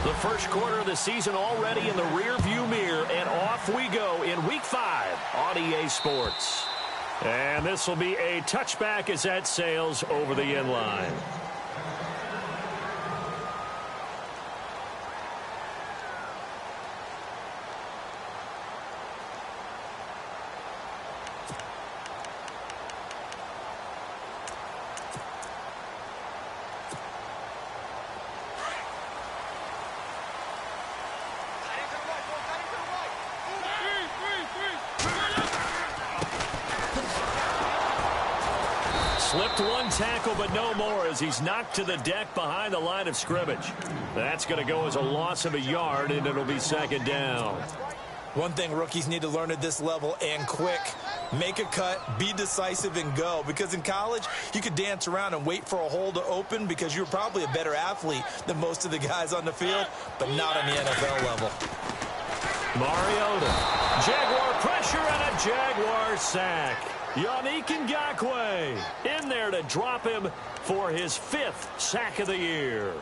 The first quarter of the season already in the rearview mirror, and off we go in Week 5 on EA Sports. And this will be a touchback as that sails over the end line. Slipped one tackle, but no more as he's knocked to the deck behind the line of scrimmage. That's going to go as a loss of a yard, and it'll be second down. One thing rookies need to learn at this level, and quick. Make a cut, be decisive, and go. Because in college, you could dance around and wait for a hole to open because you're probably a better athlete than most of the guys on the field, but not on the NFL level. Mariota. Jaguar pressure and a Jaguar sack. Yannick Ngakoue in there to drop him for his 5th sack of the year.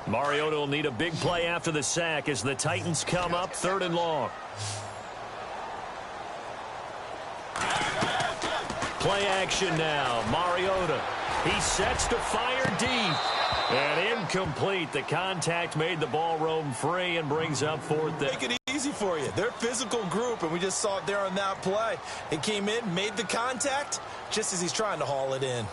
Mariota will need a big play after the sack as the Titans come up 3rd and long. Play action now. Mariota. He sets to fire deep. And incomplete. The contact made the ball roam free and brings up 4th down. Make it easy for you. They're a physical group, and we just saw it there on that play. It came in, made the contact, just as he's trying to haul it in.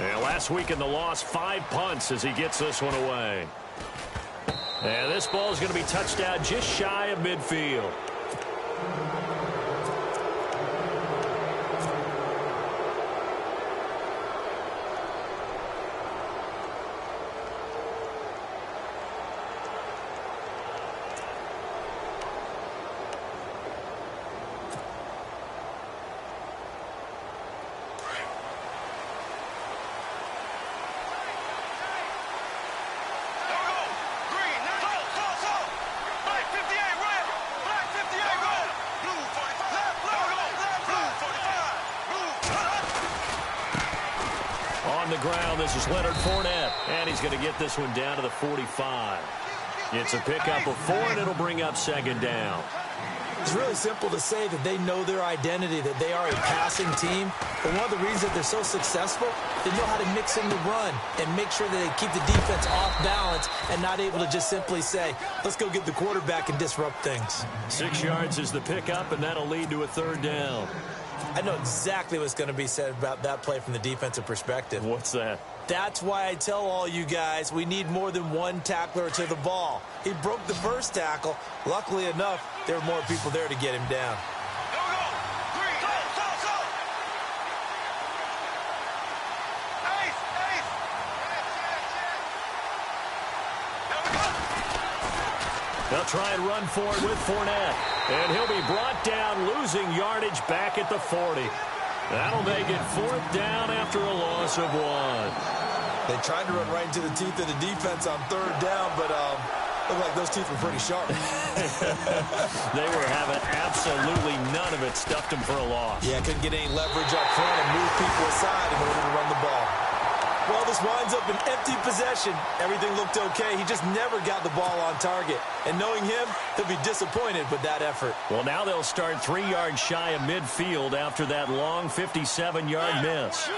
And last week in the loss, 5 punts as he gets this one away. And this ball is going to be touched out just shy of midfield. Ground. This is Leonard Fournette, and he's going to get this one down to the 45. It's a pickup of 4, and it'll bring up 2nd down. It's really simple to say that they know their identity, that they are a passing team. But one of the reasons that they're so successful, they know how to mix in the run and make sure that they keep the defense off balance and not able to just simply say, let's go get the quarterback and disrupt things. 6 yards is the pickup, and that'll lead to a 3rd down. I know exactly what's going to be said about that play from the defensive perspective. What's that? That's why I tell all you guys we need more than one tackler to the ball. He broke the first tackle. Luckily enough, there were more people there to get him down. They'll try and run for it with Fournette. And he'll be brought down, losing yardage back at the 40. That'll make it 4th down after a loss of 1. They tried to run right into the teeth of the defense on 3rd down, but looked like those teeth were pretty sharp. They were having absolutely none of it. Stuffed him for a loss. Yeah, couldn't get any leverage up front and move people aside in order to run the ball. Well, this winds up an empty possession. Everything looked okay. He just never got the ball on target. And knowing him, he'll be disappointed with that effort. Well, now they'll start 3 yards shy of midfield after that long 57-yard miss.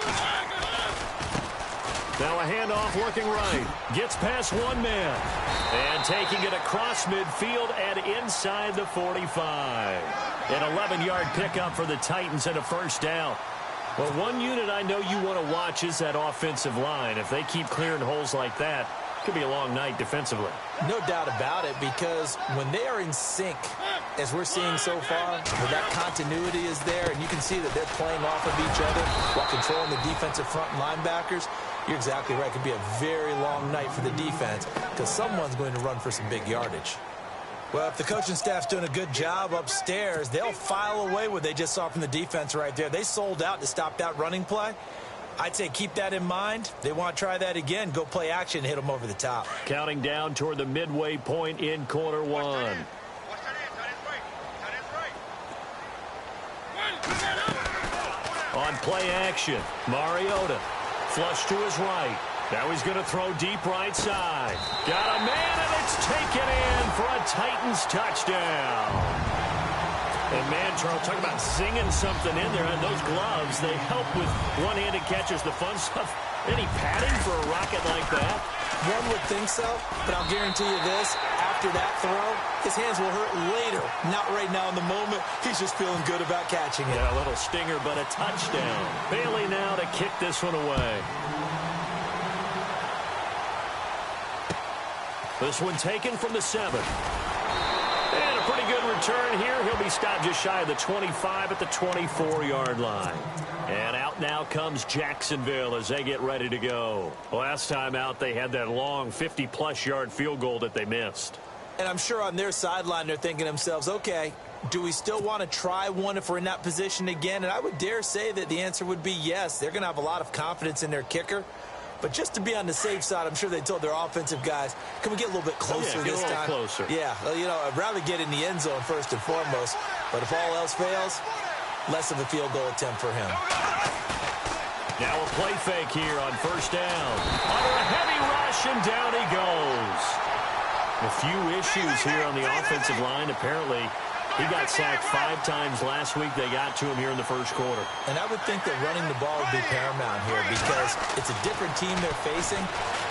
Now a handoff looking right. Gets past one man. And taking it across midfield and inside the 45. An 11-yard pickup for the Titans and a 1st down. Well, one unit I know you want to watch is that offensive line. If they keep clearing holes like that, it could be a long night defensively. No doubt about it, because when they are in sync, as we're seeing so far, where that continuity is there, and you can see that they're playing off of each other while controlling the defensive front linebackers, you're exactly right. It could be a very long night for the defense because someone's going to run for some big yardage. Well, if the coaching staff's doing a good job upstairs, they'll file away what they just saw from the defense right there. They sold out to stop that running play. I'd say keep that in mind. They want to try that again. Go play action and hit them over the top. Counting down toward the midway point in quarter one. On play action, Mariota. Flush to his right. Now he's going to throw deep right side. Got a man, and it's taken in for a Titans touchdown. And man, Charles, talk about singing something in there. And those gloves, they help with one-handed catches, the fun stuff. Any padding for a rocket like that? One would think so, but I'll guarantee you this. After that throw, his hands will hurt later. Not right now in the moment. He's just feeling good about catching it. Yeah, a little stinger, but a touchdown. Bailey now to kick this one away. This one taken from the 7. And a pretty good return here. He'll be stopped just shy of the 25 at the 24-yard line. And out now comes Jacksonville as they get ready to go. Last time out, they had that long 50-plus yard field goal that they missed. And I'm sure on their sideline, they're thinking to themselves, okay, do we still want to try one if we're in that position again? And I would dare say that the answer would be yes. They're going to have a lot of confidence in their kicker. But just to be on the safe side, I'm sure they told their offensive guys, can we get a little bit closer this time? Closer. Yeah, well, you know, I'd rather get in the end zone first and foremost. But if all else fails, less of a field goal attempt for him. Now a play fake here on first down. Under a heavy rush, and down he goes. A few issues here on the offensive line. Apparently, he got sacked 5 times last week. They got to him here in the first quarter. And I would think that running the ball would be paramount here because it's a different team they're facing,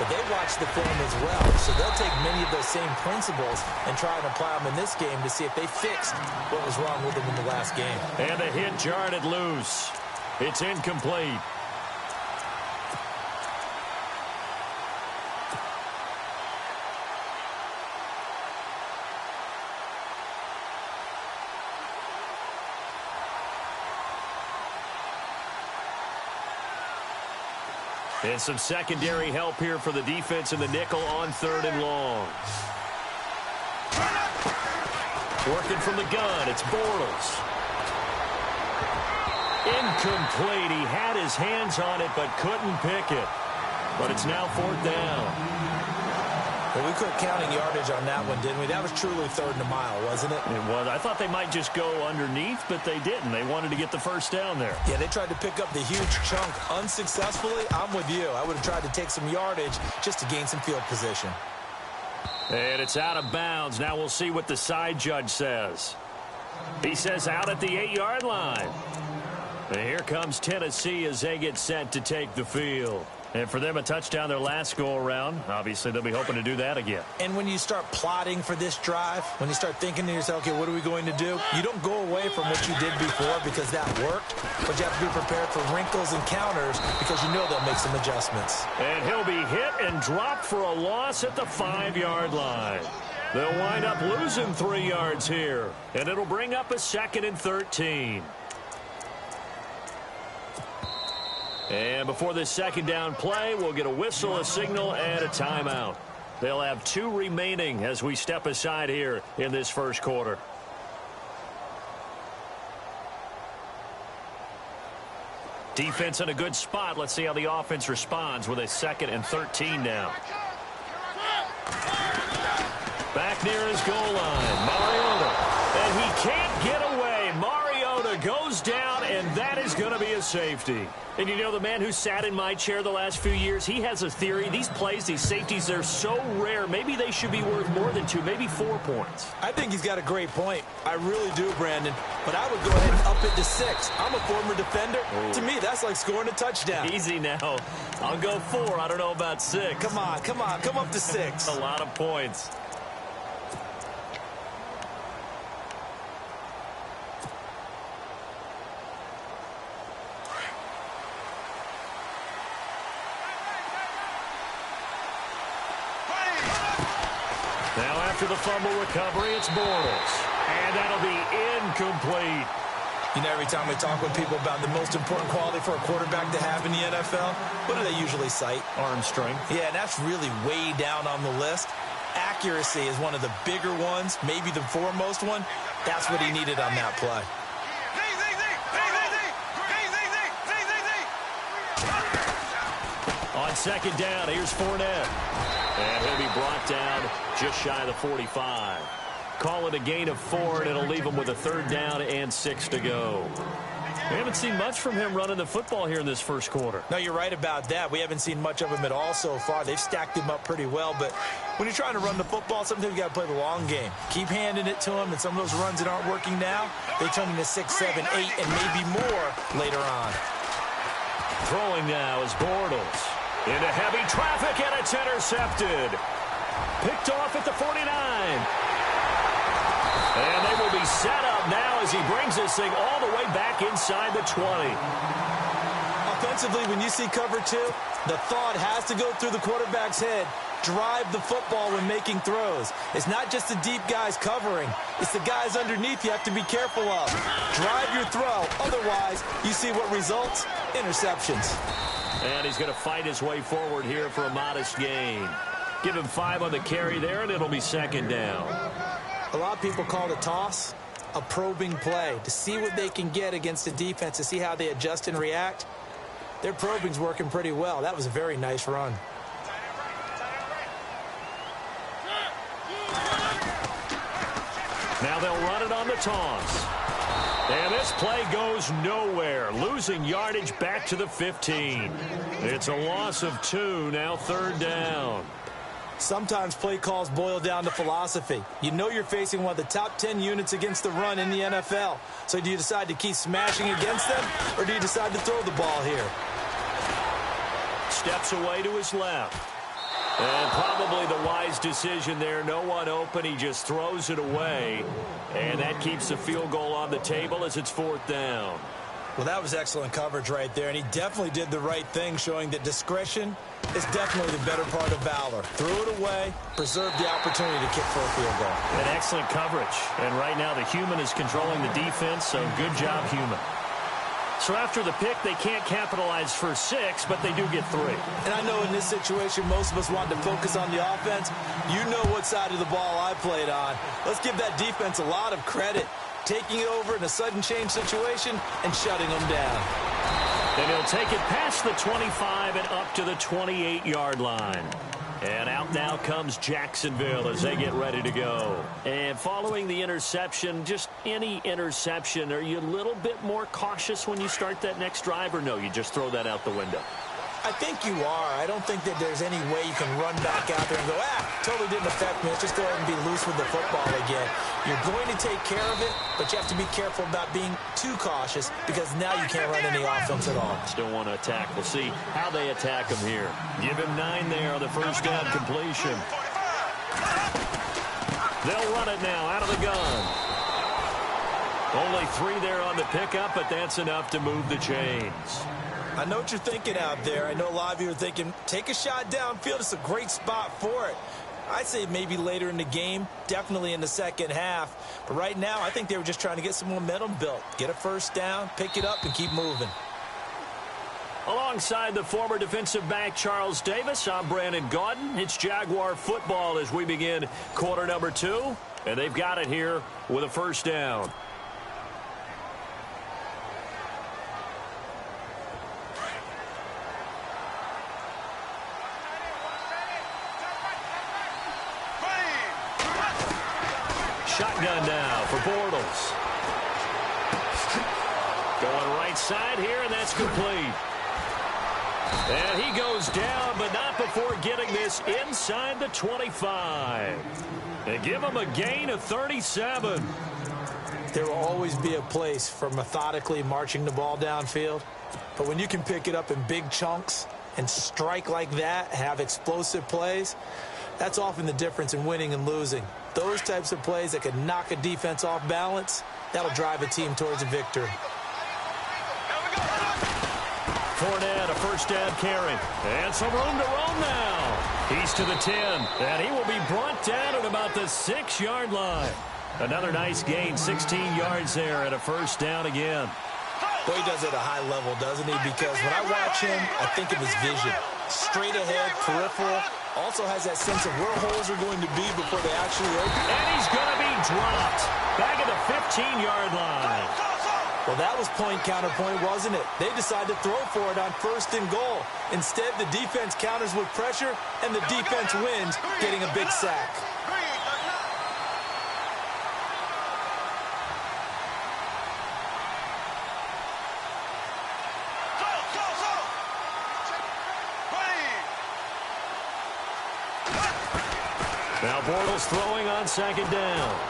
but they watch the film as well. So they'll take many of those same principles and try and apply them in this game to see if they fixed what was wrong with them in the last game. And the hit jarred it loose. It's incomplete. And some secondary help here for the defense in the nickel on 3rd and long. Working from the gun, it's Bortles. Incomplete. He had his hands on it but couldn't pick it. But it's now 4th down. Well, we quit counting yardage on that one, didn't we? That was truly 3rd and a mile, wasn't it? It was. I thought they might just go underneath, but they didn't. They wanted to get the first down there. Yeah, they tried to pick up the huge chunk unsuccessfully. I'm with you. I would have tried to take some yardage just to gain some field position. And it's out of bounds. Now we'll see what the side judge says. He says out at the 8-yard line. And here comes Tennessee as they get set to take the field. And for them, a touchdown their last go-around. Obviously, they'll be hoping to do that again. And when you start plotting for this drive, when you start thinking to yourself, okay, what are we going to do? You don't go away from what you did before because that worked. But you have to be prepared for wrinkles and counters because you know they'll make some adjustments. And he'll be hit and dropped for a loss at the 5-yard line. They'll wind up losing 3 yards here. And it'll bring up a 2nd and 13. And before this 2nd down play, we'll get a whistle, a signal, and a timeout. They'll have 2 remaining as we step aside here in this first quarter. Defense in a good spot. Let's see how the offense responds with a 2nd and 13 now. Back near his goal line, Mariota. And he can't get away. Mariota goes down, and that is going to be a safety. And you know, the man who sat in my chair the last few years, he has a theory. These plays, these safeties, they're so rare. Maybe they should be worth more than 2, maybe 4 points. I think he's got a great point. I really do, Brandon. But I would go ahead and up it to 6. I'm a former defender. Ooh. To me, that's like scoring a touchdown. Easy now. I'll go 4. I don't know about 6. Come on. Come up to 6. A lot of points. Now after the fumble recovery, it's Bortles. And that'll be incomplete. You know, every time we talk with people about the most important quality for a quarterback to have in the NFL, what do they usually cite? Arm strength. Yeah, and that's really way down on the list. accuracy is one of the bigger ones, maybe the foremost one. That's what he needed on that play. On second down, here's Fournette. And he'll be brought down just shy of the 45. Call it a gain of 4, and it'll leave him with a 3rd down and 6 to go. We haven't seen much from him running the football here in this first quarter. No, you're right about that. We haven't seen much of him at all so far. They've stacked him up pretty well, but when you're trying to run the football, sometimes you got to play the long game. Keep handing it to him, and some of those runs that aren't working now, they turn into 6, 7, 8, and maybe more later on. Throwing now is Bortles. Into heavy traffic, and it's intercepted. Picked off at the 49. And they will be set up now as he brings this thing all the way back inside the 20. Offensively, when you see cover 2, the thought has to go through the quarterback's head. Drive the football when making throws. It's not just the deep guys covering. It's the guys underneath you have to be careful of. Drive your throw. Otherwise, you see what results? Interceptions. And he's going to fight his way forward here for a modest gain. Give him 5 on the carry there, and it'll be 2nd down. A lot of people call it a toss, a probing play, to see what they can get against the defense, to see how they adjust and react. Their probing's working pretty well. That was a very nice run. Now they'll run it on the toss. And this play goes nowhere, losing yardage back to the 15. It's a loss of 2, now 3rd down. Sometimes play calls boil down to philosophy. You know you're facing one of the top 10 units against the run in the NFL. So do you decide to keep smashing against them, or do you decide to throw the ball here? Steps away to his left. And probably the wise decision there. No one open. He just throws it away. And that keeps the field goal on the table as it's 4th down. Well, that was excellent coverage right there, and he definitely did the right thing, showing that discretion is definitely the better part of valor. Threw it away, preserved the opportunity to kick for a field goal. And excellent coverage. And right now the human is controlling the defense, so good job, human. So after the pick, they can't capitalize for 6, but they do get 3. And I know in this situation, most of us want to focus on the offense. You know what side of the ball I played on. Let's give that defense a lot of credit. Taking it over in a sudden change situation and shutting them down. And he'll take it past the 25 and up to the 28-yard line. And out now comes Jacksonville as they get ready to go. And following the interception, just any interception, are you a little bit more cautious when you start that next drive, or no, you just throw that out the window? I think you are. I don't think that there's any way you can run back out there and go, totally didn't affect me. Let's just go ahead and be loose with the football again. You're going to take care of it, but you have to be careful about being too cautious because now you can't run any offense at all. Still want to attack. We'll see how they attack him here. Give him 9 there on the first down completion. They'll run it now out of the gun. Only 3 there on the pickup, but that's enough to move the chains. I know what you're thinking out there. I know a lot of you are thinking, take a shot downfield. It's a great spot for it. I'd say maybe later in the game, definitely in the second half. But right now, I think they were just trying to get some momentum built. Get a first down, pick it up, and keep moving. Alongside the former defensive back Charles Davis, I'm Brandon Gaudin. It's Jaguar football as we begin quarter number 2. And they've got it here with a first down. Shotgun now for Bortles. Going right side here, and that's complete. And he goes down, but not before getting this inside the 25. And give him a gain of 37. There will always be a place for methodically marching the ball downfield. But when you can pick it up in big chunks and strike like that, have explosive plays, that's often the difference in winning and losing. Those types of plays that can knock a defense off balance, that'll drive a team towards a victory. Fournette, a first down carry. And some room to roam now. He's to the 10. And he will be brought down at about the 6-yard line. Another nice gain, 16 yards there and a first down again. Boy, he does it at a high level, doesn't he? Because when I watch him, I think of his vision. Straight ahead, peripheral. Also has that sense of where holes are going to be before they actually open. And he's going to be dropped. Back at the 15-yard line. Well, that was point counterpoint, wasn't it? They decided to throw for it on 1st and goal. Instead, the defense counters with pressure, and the defense wins, getting a big sack. Now Bortles throwing on 2nd down.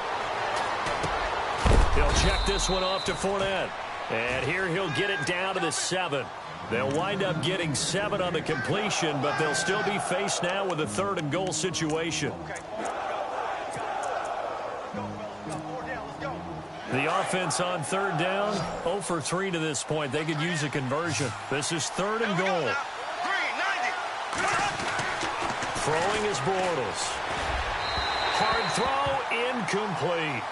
He'll check this one off to Fournette. And here he'll get it down to the 7. They'll wind up getting 7 on the completion, but they'll still be faced now with a 3rd and goal situation. The offense on 3rd down, 0 for 3 to this point. They could use a conversion. This is 3rd and goal. Throwing is Bortles. Hard throw, incomplete.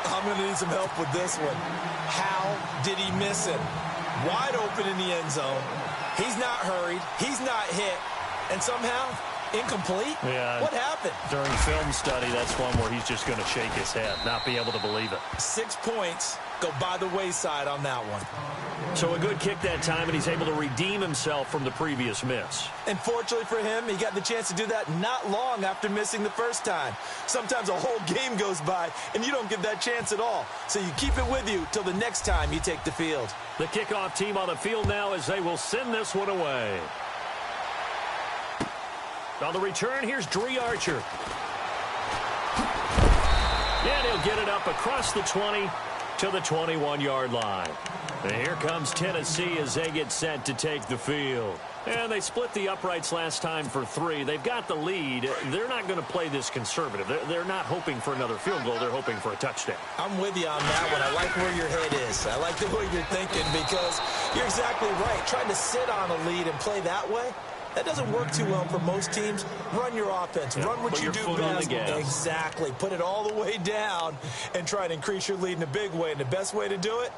I'm going to need some help with this one. How did he miss it? Wide open in the end zone. He's not hurried. He's not hit. And somehow, incomplete? Yeah. What happened? During film study, that's one where he's just going to shake his head, not be able to believe it. 6 points go by the wayside on that one. So a good kick that time, and he's able to redeem himself from the previous miss. And fortunately for him, he got the chance to do that not long after missing the first time. Sometimes a whole game goes by, and you don't get that chance at all. So you keep it with you till the next time you take the field. The kickoff team on the field now as they will send this one away. On the return, here's Dree Archer. And he'll get it up across the 20 to the 21-yard line. And here comes Tennessee as they get set to take the field. And they split the uprights last time for 3. They've got the lead. They're not going to play this conservative. They're not hoping for another field goal. They're hoping for a touchdown. I'm with you on that one. I like where your head is. I like the way you're thinking because you're exactly right. Trying to sit on a lead and play that way, that doesn't work too well for most teams. Run your offense. Run what you do best. Exactly. Put it all the way down and try to increase your lead in a big way. And the best way to do it,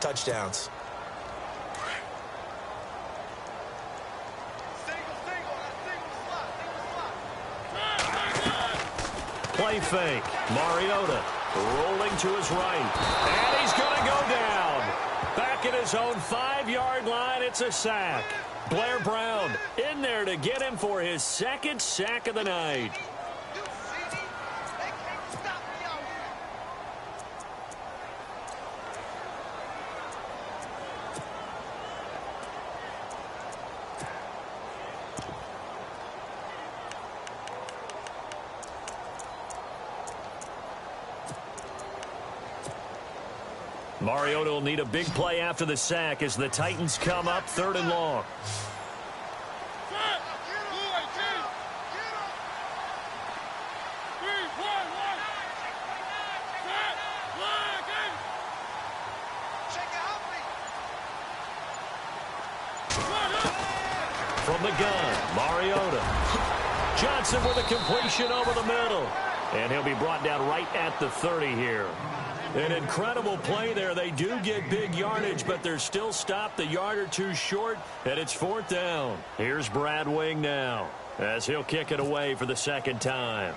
touchdowns. Play fake. Mariota rolling to his right. And he's going to go down. Back at his own 5-yard line, it's a sack. Blair Brown in there to get him for his 2nd sack of the night. Mariota will need a big play after the sack as the Titans come up 3rd and long. From the gun, Mariota. Johnson with a completion over the middle. And he'll be brought down right at the 30 here. An incredible play there. They do get big yardage, but they're still stopped a yard or two short, and it's 4th down. Here's Brad Wing now as he'll kick it away for the 2nd time.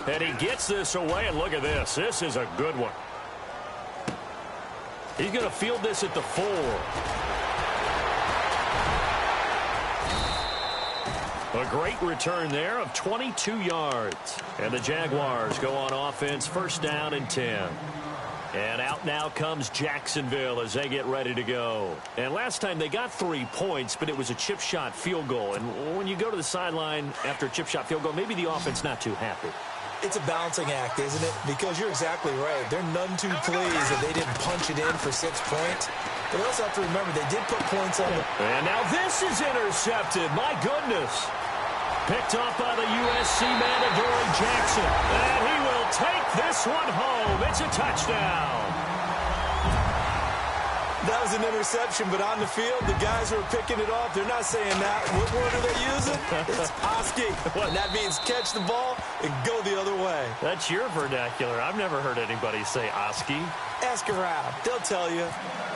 And he gets this away, and look at this. This is a good one. He's going to field this at the 4. A great return there of 22 yards. And the Jaguars go on offense, 1st down and 10. And out now comes Jacksonville as they get ready to go. And last time they got 3 points, but it was a chip shot field goal. And when you go to the sideline after a chip shot field goal, maybe the offense not too happy. It's a balancing act, isn't it? Because you're exactly right. They're none too pleased that they didn't punch it in for 6 points. But they also have to remember they did put points on the... And now this is intercepted. My goodness. Picked off by the USC man, Adoree Jackson. And he will take this one home. It's a touchdown. That was an interception, but on the field, the guys who are picking it off, they're not saying that. What word are they using? It's Oski. And that means catch the ball and go the other way. That's your vernacular. I've never heard anybody say Oski. Ask around. They'll tell you.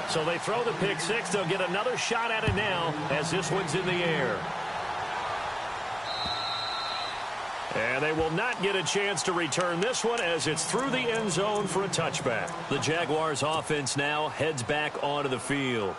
So they throw the pick six. They'll get another shot at it now as this one's in the air. And they will not get a chance to return this one as it's through the end zone for a touchback. The Jaguars offense now heads back onto the field.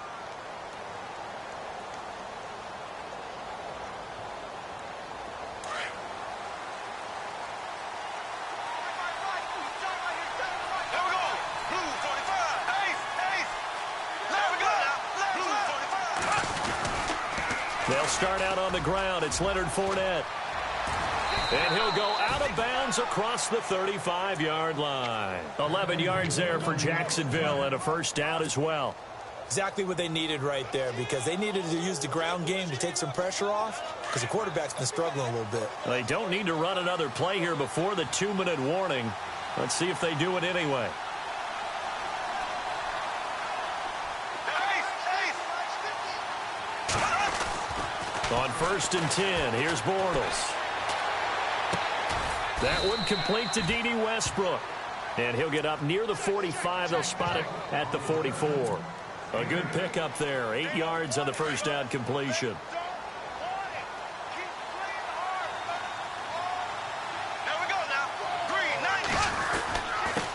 They'll start out on the ground. It's Leonard Fournette. And he'll go out of bounds across the 35-yard line. 11 yards there for Jacksonville and a first down as well. Exactly what they needed right there, because they needed to use the ground game to take some pressure off, because the quarterback's been struggling a little bit. They don't need to run another play here before the 2-minute warning. Let's see if they do it anyway. On 1st and 10, here's Bortles. That one complete to D.D. Westbrook. And he'll get up near the 45. They'll spot it at the 44. A good pickup there. 8 yards on the first down completion.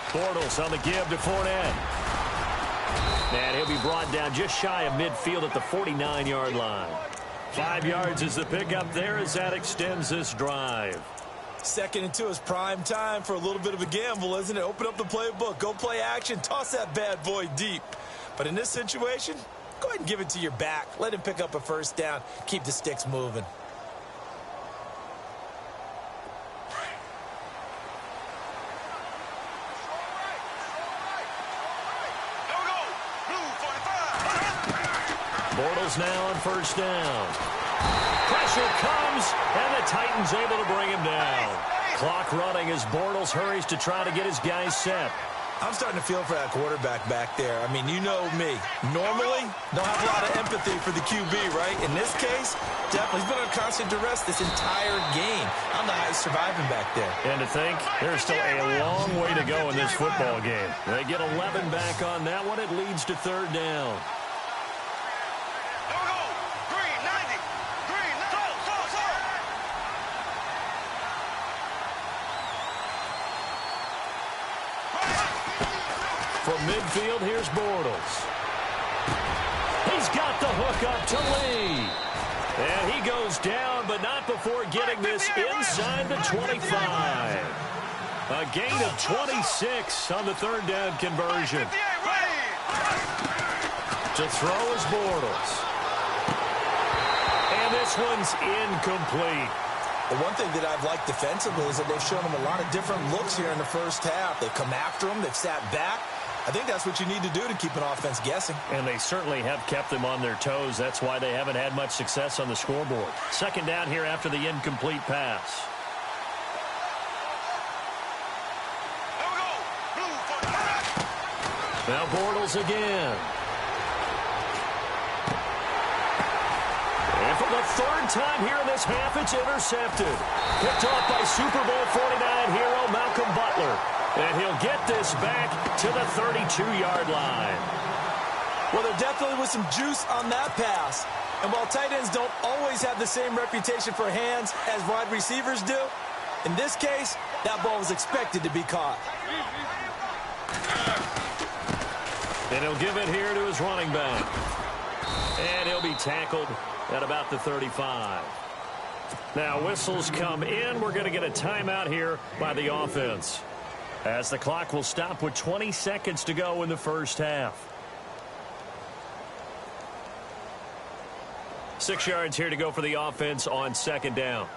Bortles on the give to Fournette. And he'll be brought down just shy of midfield at the 49-yard line. 5 yards is the pickup there as that extends this drive. 2nd and 2 is prime time for a little bit of a gamble, isn't it? Open up the playbook, go play action, toss that bad boy deep. But in this situation, go ahead and give it to your back. Let him pick up a first down. Keep the sticks moving. Bortles now on first down. Pressure comes, and the Titans able to bring him down. Clock running as Bortles hurries to try to get his guys set. I'm starting to feel for that quarterback back there. I mean, you know me. Normally, don't have a lot of empathy for the QB, right? In this case, definitely he's been under constant duress this entire game. I don't know how he's surviving back there. And to think, there's still a long way to go in this football game. They get 11 back on that one. It leads to 3rd down. From midfield, here's Bortles. He's got the hook up to Lee. And he goes down, but not before getting this inside the 25. A gain of 26 on the 3rd down conversion. To throw is Bortles. And this one's incomplete. The one thing that I've liked defensively is that they've shown him a lot of different looks here in the first half. They've come after him. They've sat back. I think that's what you need to do to keep an offense guessing. And they certainly have kept them on their toes. That's why they haven't had much success on the scoreboard. 2nd down here after the incomplete pass. Now Bortles again. And for the 3rd time here in this half, it's intercepted. Picked off by Super Bowl 49 hero Malcolm Butler. And he'll get this back to the 32-yard line. Well, there definitely was some juice on that pass. And while tight ends don't always have the same reputation for hands as wide receivers do, in this case, that ball was expected to be caught. And he'll give it here to his running back. And he'll be tackled at about the 35. Now, whistles come in. We're going to get a timeout here by the offense, as the clock will stop with 20 seconds to go in the first half. 6 yards here to go for the offense on 2nd down.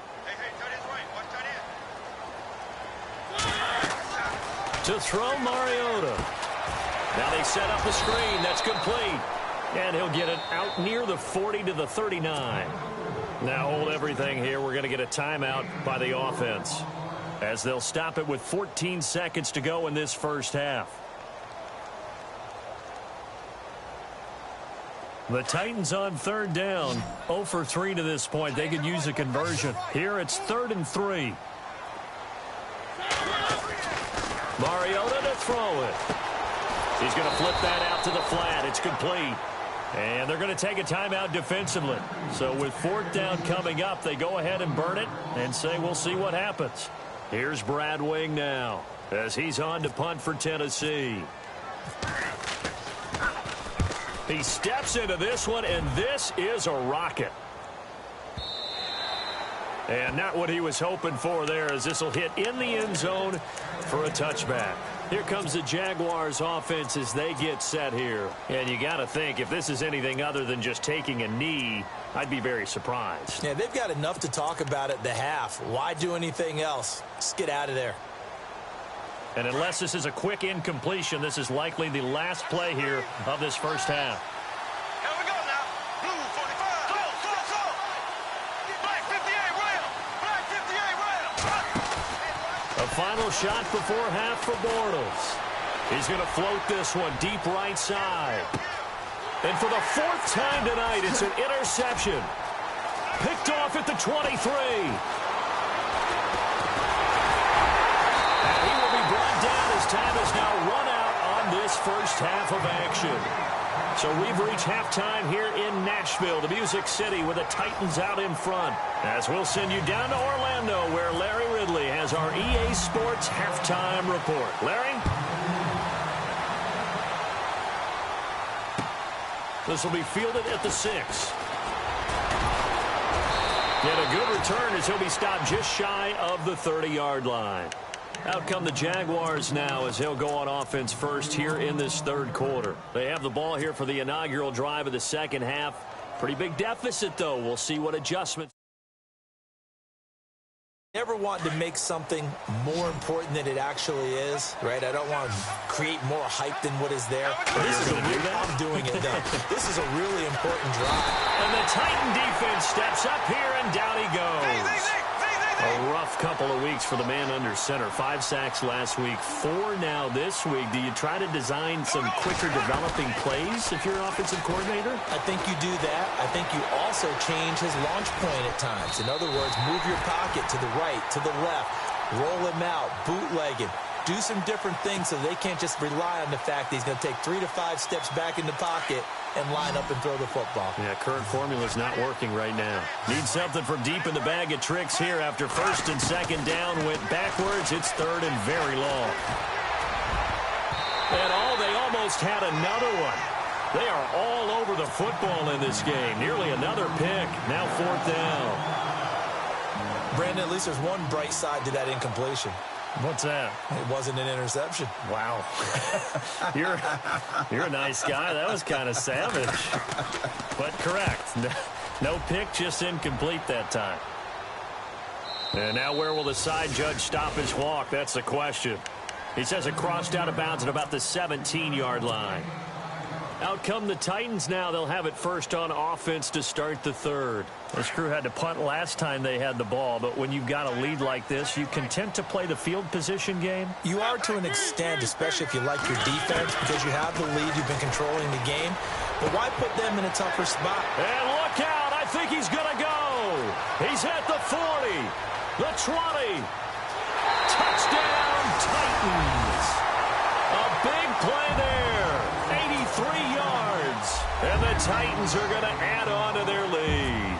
To throw, Mariota. Now they set up the screen. That's complete. And he'll get it out near the 40 to the 39. Now hold everything here. We're going to get a timeout by the offense, as they'll stop it with 14 seconds to go in this first half. The Titans on third down, 0 for 3 to this point. They could use a conversion. Here it's 3rd and 3. Mariota to throw it. He's going to flip that out to the flat. It's complete. And they're going to take a timeout defensively. So with 4th down coming up, they go ahead and burn it and say we'll see what happens. Here's Brad Wing now as he's on to punt for Tennessee. He steps into this one, and this is a rocket. And not what he was hoping for there, as this will hit in the end zone for a touchback. Here comes the Jaguars offense as they get set here. And you got to think, if this is anything other than just taking a knee, I'd be very surprised. Yeah, they've got enough to talk about at the half. Why do anything else? Just get out of there. And unless this is a quick incompletion, this is likely the last play here of this first half. Here we go now. Blue 45. Go. Black 58 rail. Black 58 rail. A final shot before half for Bortles. He's going to float this one deep right side. And for the 4th time tonight, it's an interception. Picked off at the 23. And he will be brought down as time has now run out on this first half of action. So we've reached halftime here in Nashville, the Music City, with the Titans out in front. As we'll send you down to Orlando, where Larry Ridley has our EA Sports halftime report. Larry? This will be fielded at the 6. Get a good return as he'll be stopped just shy of the 30-yard line. Out come the Jaguars now as he'll go on offense first here in this 3rd quarter. They have the ball here for the inaugural drive of the second half. Pretty big deficit, though. We'll see what adjustments. Never want to make something more important than it actually is, right? I don't want to create more hype than what is there. I'm doing it, though. This is a really important drive. And the Titan defense steps up here, and down he goes. A rough couple of weeks for the man under center. 5 sacks last week, 4 now this week. Do you try to design some quicker developing plays if you're an offensive coordinator? I think you do that. I think you also change his launch point at times. In other words, move your pocket to the right, to the left, roll him out, bootleg him. Do some different things so they can't just rely on the fact that he's going to take 3 to 5 steps back in the pocket and line up and throw the football. Yeah, current formula's not working right now. Need something from deep in the bag of tricks here after 1st and 2nd down. Went backwards. It's 3rd and very long. And they almost had another one. They are all over the football in this game. Nearly another pick. Now 4th down. Brandon, at least there's one bright side to that incompletion. What's that? It wasn't an interception. Wow. You're a nice guy. That was kind of savage. But correct. No pick, just incomplete that time. And now where will the side judge stop his walk? That's the question. He says it crossed out of bounds at about the 17-yard line. Out come the Titans now. They'll have it first on offense to start the 3rd. This crew had to punt last time they had the ball, but when you've got a lead like this, you content to play the field position game? You are to an extent, especially if you like your defense, because you have the lead, you've been controlling the game. But why put them in a tougher spot? And look out! I think he's going to go! He's at the 40, the 20. Touchdown, Titans! A big play there. 83 yards. And the Titans are going to add on to their lead.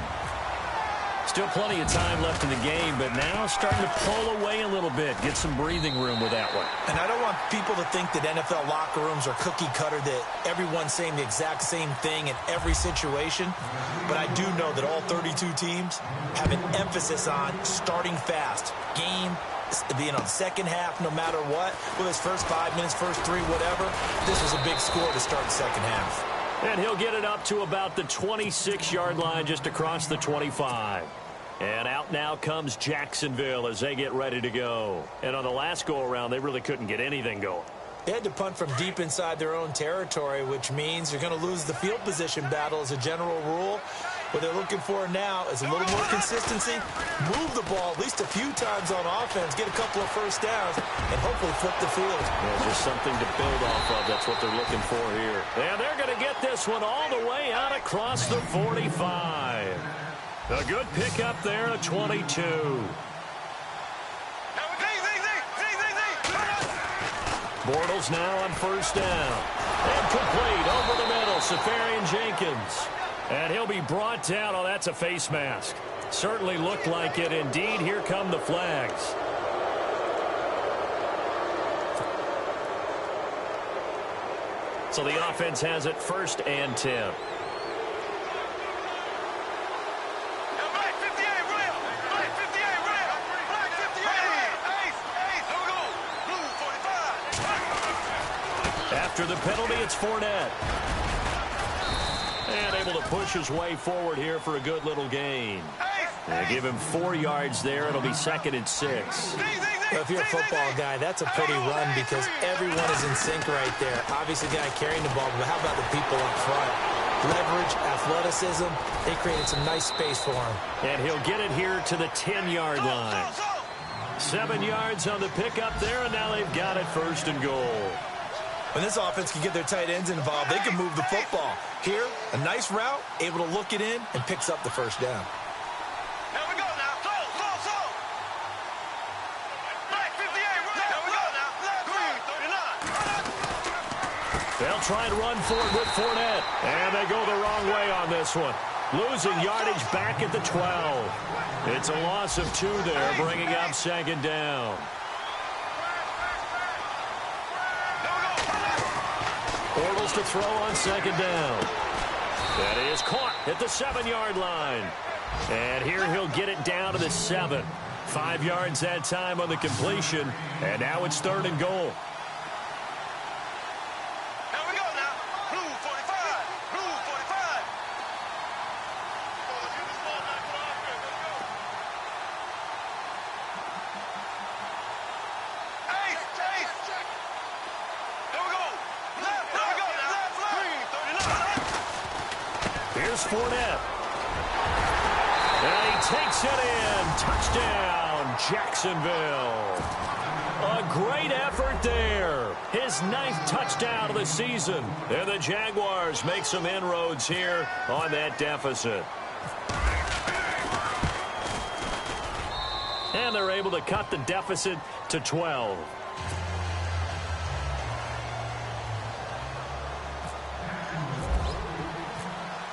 Still plenty of time left in the game, but now starting to pull away a little bit. Get some breathing room with that one. And I don't want people to think that NFL locker rooms are cookie cutter, that everyone's saying the exact same thing in every situation. But I do know that all 32 teams have an emphasis on starting fast. Game being on second half no matter what. Whether it's first 5 minutes, first 3, whatever. This was a big score to start the second half. And he'll get it up to about the 26-yard line just across the 25. And out now comes Jacksonville as they get ready to go. And on the last go-around, they really couldn't get anything going. They had to punt from deep inside their own territory, which means you're going to lose the field position battle as a general rule. What they're looking for now is a little more consistency, move the ball at least a few times on offense, get a couple of first downs, and hopefully flip the field. Yeah, just something to build off of. That's what they're looking for here. And they're going to get this one all the way out across the 45. A good pickup there at 22. Bortles now on first down. And complete over the middle, Safarian Jenkins. And he'll be brought down. Oh, that's a face mask. Certainly looked like it. Indeed, here come the flags. So the offense has it 1st and 10. After the penalty, it's Fournette. And able to push his way forward here for a good little gain. They give him 4 yards there. It'll be 2nd and 6. Well, if you're a football guy, that's a pretty run because everyone is in sync right there. Obviously, the guy carrying the ball, but how about the people up front? Leverage, athleticism, they created some nice space for him. And he'll get it here to the 10-yard line. 7 yards on the pickup there, and now they've got it 1st and goal. When this offense can get their tight ends involved, they can move the football. Here, a nice route, able to look it in, and picks up the 1st down. Here we go now. Slow. Black 58, right. Here we go now. Green 39. They'll try and run forward with Fournette. And they go the wrong way on this one. Losing yardage back at the 12. It's a loss of 2 there, bringing up 2nd down. Bortles to throw on 2nd down. That is caught at the 7-yard line. And here he'll get it down to the 7. 5 yards that time on the completion. And now it's 3rd and goal. Here we go now. Blue 45. Blue 45. Ace. Here we go. Left. Here we go now. Green 39. Here's Fournette. And he takes it in. Touchdown, Jacksonville. A great effort there. His 9th touchdown of the season. And the Jaguars make some inroads here on that deficit. And they're able to cut the deficit to 12.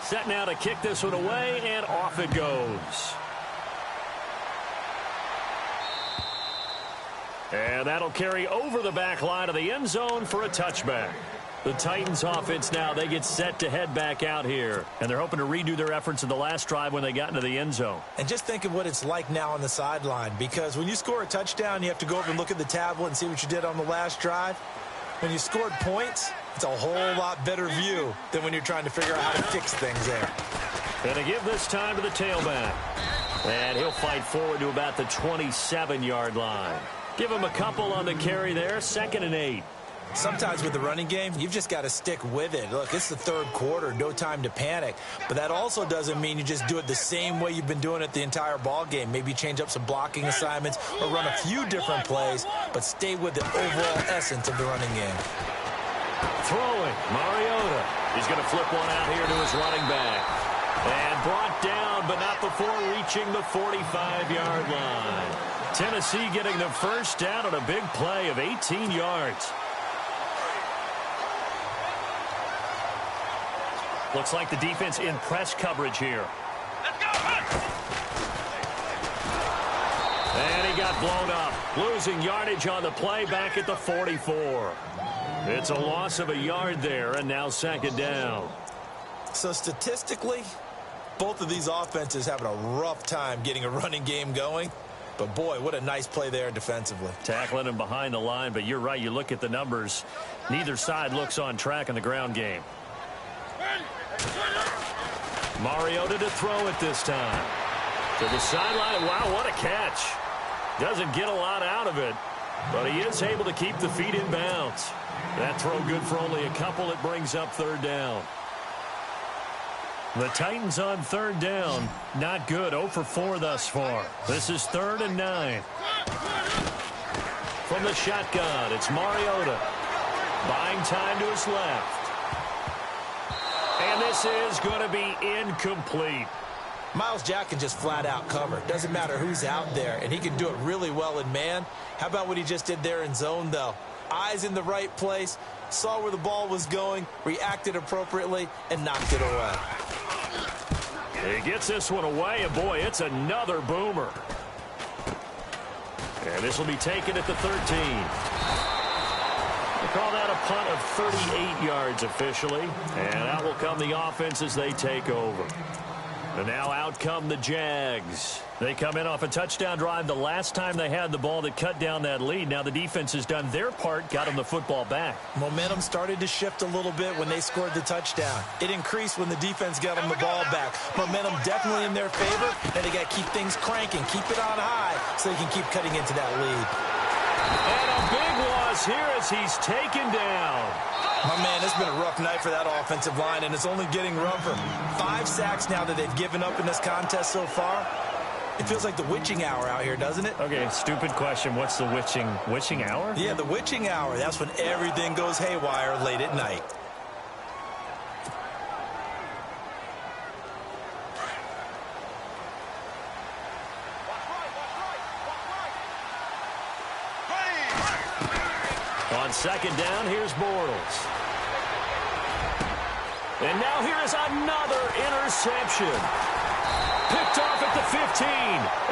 Set now to kick this one away, and off it goes. And that'll carry over the back line of the end zone for a touchback. The Titans offense now, they get set to head back out here. And they're hoping to redo their efforts in the last drive when they got into the end zone. And just think of what it's like now on the sideline, because when you score a touchdown, you have to go over and look at the tablet and see what you did on the last drive. When you scored points, it's a whole lot better view than when you're trying to figure out how to fix things there. And to give this time to the tailback. And he'll fight forward to about the 27-yard line. Give him a couple on the carry there, 2nd and 8. Sometimes with the running game, you've just got to stick with it. Look, it's the 3rd quarter, no time to panic. But that also doesn't mean you just do it the same way you've been doing it the entire ball game. Maybe change up some blocking assignments or run a few different plays, but stay with the overall essence of the running game. Throwing, Mariota. He's going to flip one out here to his running back. And brought down, but not before reaching the 45-yard line. Tennessee getting the 1st down on a big play of 18 yards. Looks like the defense in press coverage here. Let's go. And he got blown up. Losing yardage on the play back at the 44. It's a loss of a yard there, and now 2nd down. So statistically, both of these offenses having a rough time getting a running game going. But, boy, what a nice play there defensively. Tackling him behind the line, but you're right. You look at the numbers. Neither side looks on track in the ground game. Mariota to throw it this time. To the sideline. Wow, what a catch. Doesn't get a lot out of it, but he is able to keep the feet in bounds. That throw good for only a couple. It brings up 3rd down. The Titans on third down. Not good. 0 for 4 thus far. This is 3rd and 9. From the shotgun, it's Mariota. Buying time to his left. And this is going to be incomplete. Myles Jack can just flat out cover. Doesn't matter who's out there, and he can do it really well in man. How about what he just did there in zone, though? Eyes in the right place, saw where the ball was going, reacted appropriately, and knocked it away. He gets this one away, and boy, it's another boomer. And this will be taken at the 13. They call that a punt of 38 yards officially. And out will come the offense as they take over. And now out come the Jags. They come in off a touchdown drive the last time they had the ball that cut down that lead. Now the defense has done their part, got them the football back. Momentum started to shift a little bit when they scored the touchdown. It increased when the defense got them the ball back. Momentum definitely in their favor, and they got to keep things cranking, keep it on high so they can keep cutting into that lead. And a big loss here as he's taken down. My man, it's been a rough night for that offensive line, and it's only getting rougher. 5 sacks now that they've given up in this contest so far. It feels like the witching hour out here, doesn't it? Okay, stupid question. What's the witching hour? Yeah, the witching hour. That's when everything goes haywire late at night. On second down, here's Bortles. And now here is another interception. Picked off at the 15.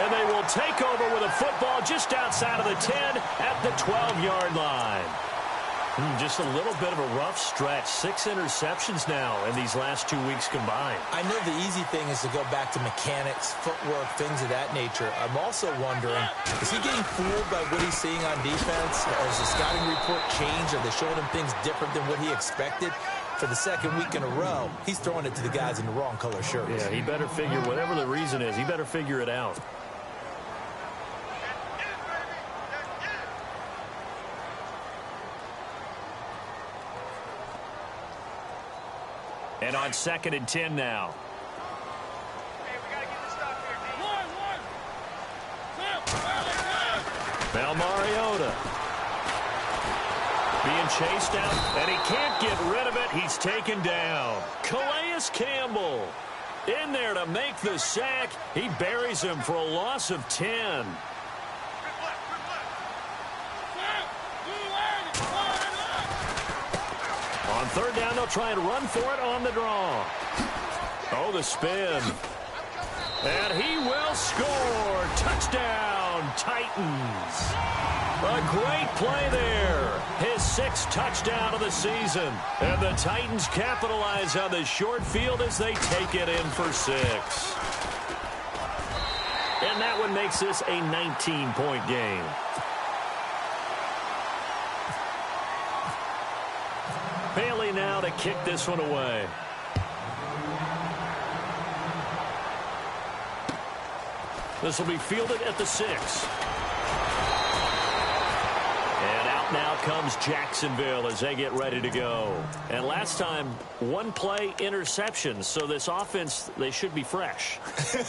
And they will take over with a football just outside of the 10 at the 12-yard line. Just a little bit of a rough stretch. 6 interceptions now in these last 2 weeks combined. I know the easy thing is to go back to mechanics, footwork, things of that nature. I'm also wondering, is he getting fooled by what he's seeing on defense? Has the scouting report changed? Are they showing him things different than what he expected? For the second week in a row, he's throwing it to the guys in the wrong color shirts. Yeah, he better figure, whatever the reason is, he better figure it out. And on 2nd and 10 now. Now Mariota. Being chased out, and he can't get rid of it. He's taken down. Calais Campbell in there to make the sack. He buries him for a loss of 10. On third down, they'll try and run for it on the draw. Oh, the spin. And he will score. Touchdown, Titans. A great play there. His 6th touchdown of the season. And the Titans capitalize on the short field as they take it in for 6. And that one makes this a 19-point game. Bailey now to kick this one away. This will be fielded at the 6. And out now comes Jacksonville as they get ready to go. And last time, 1-play interception. So this offense, they should be fresh.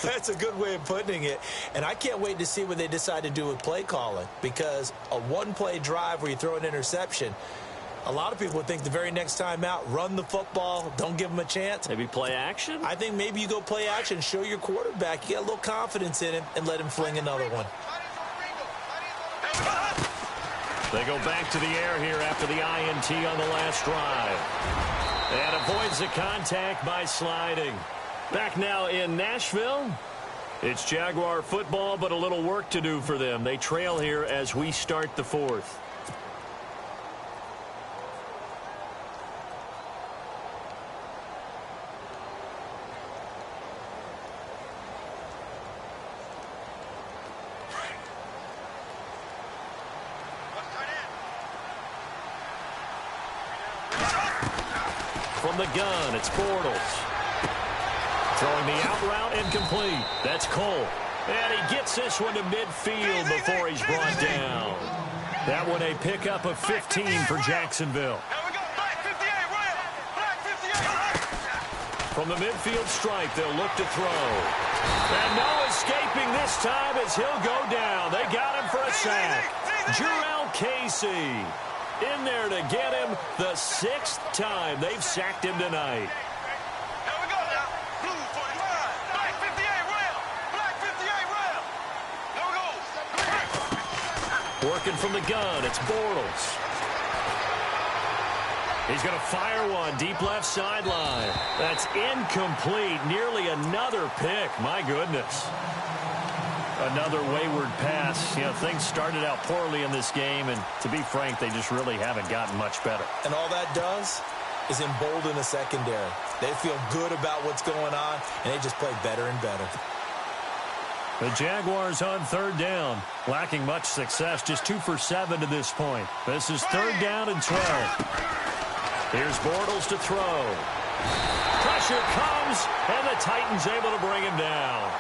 That's a good way of putting it. And I can't wait to see what they decide to do with play calling. Because a 1-play drive where you throw an interception, a lot of people would think the very next time out, run the football, don't give them a chance. Maybe play action? I think maybe you go play action, show your quarterback, you get a little confidence in him, and let him fling another one. They go back to the air here after the INT on the last drive. And avoids the contact by sliding. Back now in Nashville. It's Jaguar football, but a little work to do for them. They trail here as we start the 4th. From the gun, it's Bortles. Throwing the out route incomplete. That's Cole. And he gets this one to midfield before he's brought down. That one a pickup of 15 for Jacksonville. From the midfield stripe, they'll look to throw. And no escaping this time as he'll go down. They got him for a sack. Jarrell Casey in there to get him the 6th time they've sacked him tonight. Here we go now. Blue 45. Black 58 rail. Black 58 rail. Here we go. Working from the gun, it's Bortles. He's going to fire one deep left sideline. That's incomplete. Nearly another pick. My goodness. Another wayward pass. You know, things started out poorly in this game, and to be frank, they just really haven't gotten much better. And all that does is embolden the secondary. They feel good about what's going on, and they just play better and better. The Jaguars on 3rd down, lacking much success, just 2 for 7 to this point. This is 3rd down and 12. Here's Bortles to throw. Pressure comes, and the Titans able to bring him down.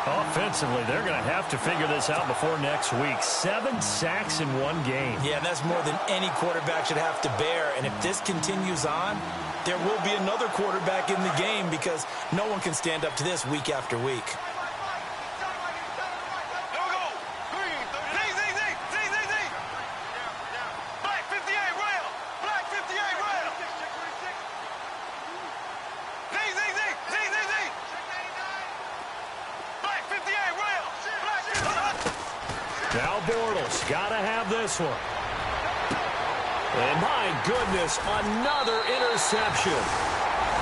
Offensively, they're going to have to figure this out before next week. 7 sacks in one game. Yeah, and that's more than any quarterback should have to bear. And if this continues on, there will be another quarterback in the game because no one can stand up to this week after week. Now Bortles got to have this one. And my goodness, another interception.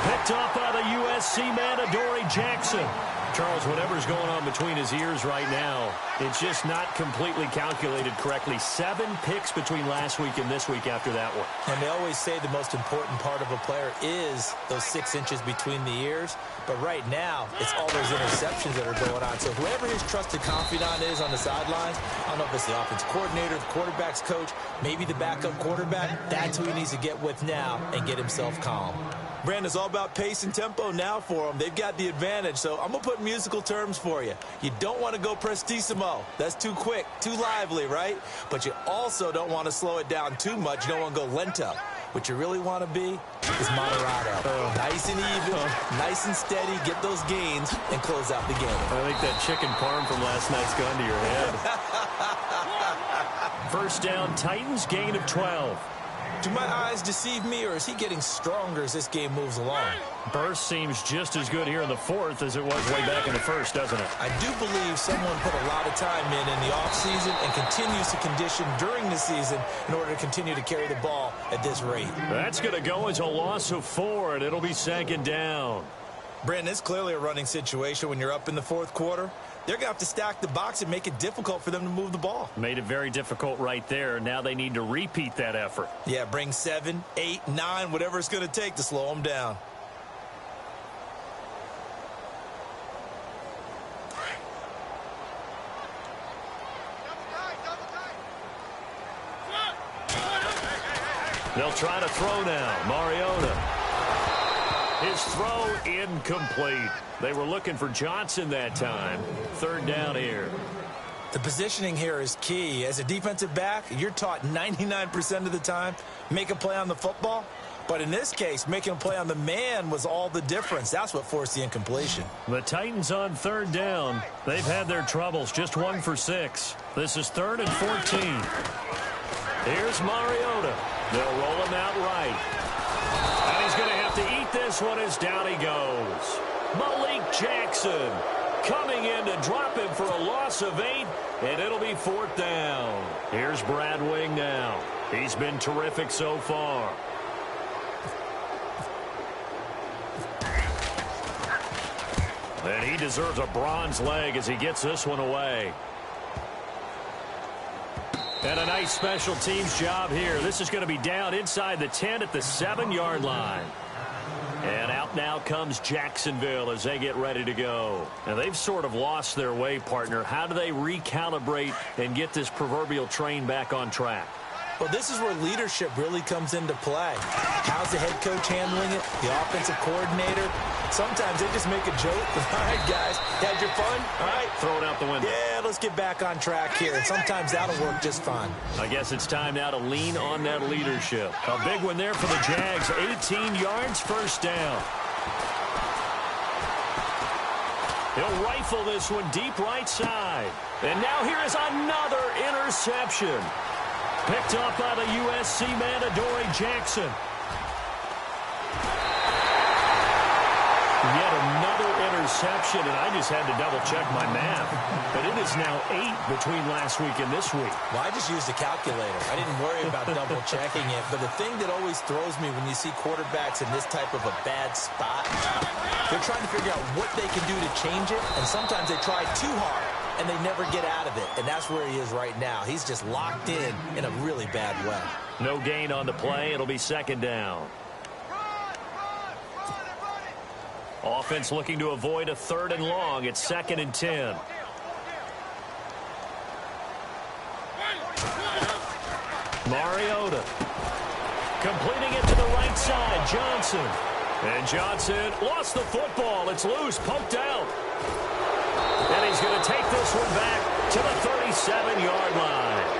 Picked up by the USC man, Adoree Jackson. Charles, whatever's going on between his ears right now, it's just not completely calculated correctly. 7 picks between last week and this week after that one. And they always say the most important part of a player is those 6 inches between the ears. But right now, it's all those interceptions that are going on. So whoever his trusted confidant is on the sidelines, I don't know if it's the offense coordinator, the quarterback's coach, maybe the backup quarterback, that's who he needs to get with now and get himself calm. Brandon, it's all about pace and tempo now for them. They've got the advantage, so I'm going to put musical terms for you. You don't want to go prestissimo. That's too quick, too lively, right? But you also don't want to slow it down too much. You don't want to go lento. What you really want to be is moderato. Nice and even, nice and steady, get those gains, and close out the game. I think that chicken parm from last night's gone to your head. First down, Titans, gain of 12. Do my eyes deceive me, or is he getting stronger as this game moves along? Burst seems just as good here in the 4th as it was way back in the 1st, doesn't it? I do believe someone put a lot of time in the offseason and continues to condition during the season in order to continue to carry the ball at this rate. That's going to go as a loss of 4, and it'll be 2nd down. Brandon, it's clearly a running situation when you're up in the 4th quarter. They're going to have to stack the box and make it difficult for them to move the ball. Made it very difficult right there. Now they need to repeat that effort. Yeah, bring 7, 8, 9, whatever it's going to take to slow them down. They'll try to throw now. Mariota. His throw incomplete. They were looking for Johnson that time. 3rd down here. The positioning here is key. As a defensive back, you're taught 99% of the time, make a play on the football. But in this case, making a play on the man was all the difference. That's what forced the incompletion. The Titans on 3rd down. They've had their troubles, just 1 for 6. This is 3rd and 14. Here's Mariota. They'll roll him out right. And he's going to have to eat this one as down he goes. Malik Jackson coming in to drop him for a loss of 8, and it'll be 4th down. Here's Brad Wing now. He's been terrific so far. And he deserves a bronze leg as he gets this one away. And a nice special teams job here. This is going to be down inside the 10 at the 7-yard line. And out now comes Jacksonville as they get ready to go. Now, they've sort of lost their way, partner. How do they recalibrate and get this proverbial train back on track? Well, this is where leadership really comes into play. How's the head coach handling it? The offensive coordinator? Sometimes they just make a joke. All right, guys, had your fun? All right. Throw it out the window. Yeah, let's get back on track here. And sometimes that'll work just fine. I guess it's time now to lean on that leadership. A big one there for the Jags. 18 yards, 1st down. He'll rifle this one deep right side. And now here is another interception. Picked up by the USC man, Adoree Jackson. Yet another interception, and I just had to double-check my math. But it is now 8 between last week and this week. Well, I just used a calculator. I didn't worry about double-checking it. But the thing that always throws me when you see quarterbacks in this type of a bad spot, they're trying to figure out what they can do to change it, and sometimes they try too hard, and they never get out of it. And that's where he is right now. He's just locked in a really bad way. No gain on the play. It'll be second down. Offense looking to avoid a 3rd and long. It's 2nd and 10. Mariota completing it to the right side. Johnson. And Johnson lost the football. It's loose, poked out. And he's going to take this one back to the 37-yard line.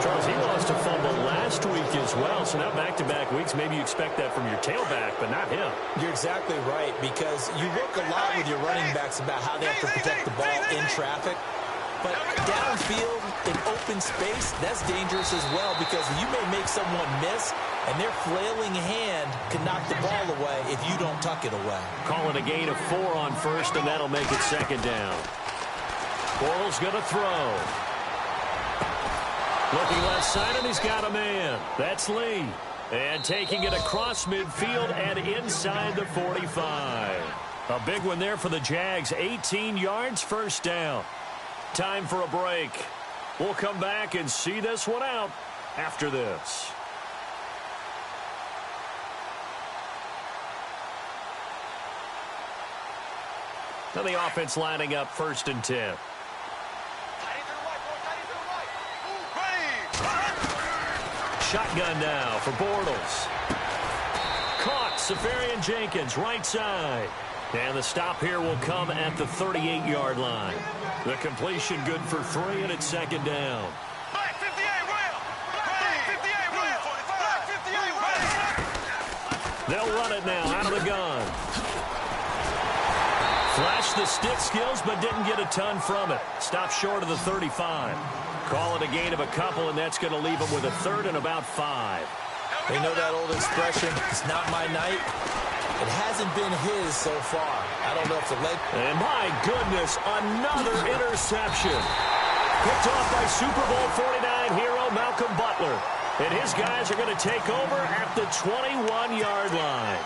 Charles, he lost a fumble last week as well, so now back-to-back weeks, maybe you expect that from your tailback, but not him. You're exactly right, because you look a lot with your running backs about how they have to protect the ball in traffic, but downfield in open space, that's dangerous as well, because you may make someone miss, and their flailing hand can knock the ball away if you don't tuck it away. Call it a gain of 4 on first, and that'll make it second down. Bortles going to throw. Looking left side, and he's got a man. That's Lee. And taking it across midfield and inside the 45. A big one there for the Jags. 18 yards, first down. Time for a break. We'll come back and see this one out after this. Now the offense lining up 1st and 10. Shotgun now for Bortles. Caught. Safarian Jenkins, right side. And the stop here will come at the 38-yard line. The completion good for 3, and it's 2nd down. Black 58 rail. Black 58 rail. Black 58 rail. They'll run it now out of the gun. Flashed the stick skills, but didn't get a ton from it. Stopped short of the 35. Call it a gain of a couple, and that's going to leave them with a 3rd and about 5. They know that old expression, it's not my night. It hasn't been his so far. I don't know if the leg... And my goodness, another interception. Picked off by Super Bowl 49 hero Malcolm Butler. And his guys are going to take over at the 21-yard line.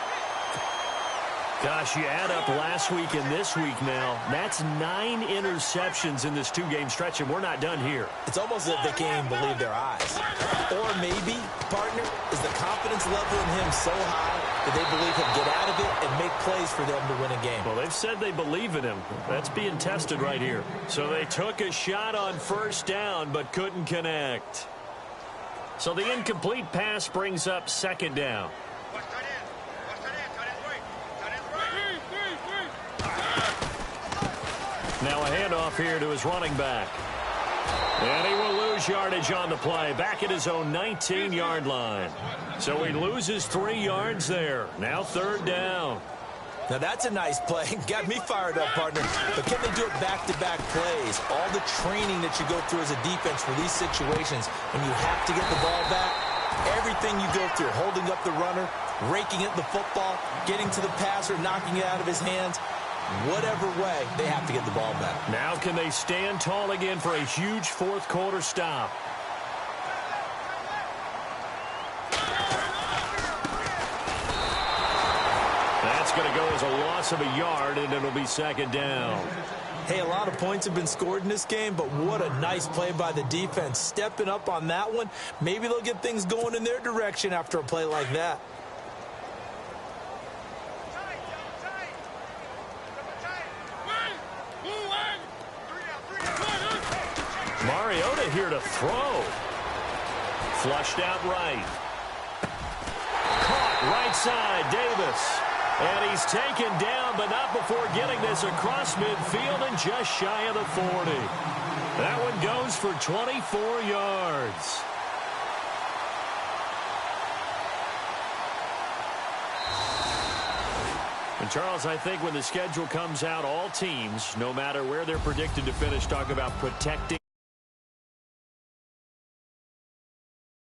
Gosh, you add up last week and this week now. That's 9 interceptions in this 2-game stretch, and we're not done here. It's almost as if they can't even believe their eyes. Or maybe, partner, is the confidence level in him so high that they believe he'll get out of it and make plays for them to win a game. Well, they've said they believe in him. That's being tested right here. So they took a shot on 1st down but couldn't connect. So the incomplete pass brings up 2nd down. Now a handoff here to his running back. And he will lose yardage on the play. Back at his own 19-yard line. So he loses 3 yards there. Now 3rd down. Now that's a nice play. Got me fired up, partner. But can they do it back-to-back plays? All the training that you go through as a defense for these situations, when you have to get the ball back, everything you go through, holding up the runner, raking at the football, getting to the passer, knocking it out of his hands, whatever way, they have to get the ball back. Now can they stand tall again for a huge 4th quarter stop? That's going to go as a loss of a yard, and it'll be 2nd down. Hey, a lot of points have been scored in this game, but what a nice play by the defense. Stepping up on that one, maybe they'll get things going in their direction after a play like that. Mariota here to throw. Flushed out right. Caught right side, Davis. And he's taken down, but not before getting this across midfield and just shy of the 40. That one goes for 24 yards. And, Charles, I think when the schedule comes out, all teams, no matter where they're predicted to finish, talk about protecting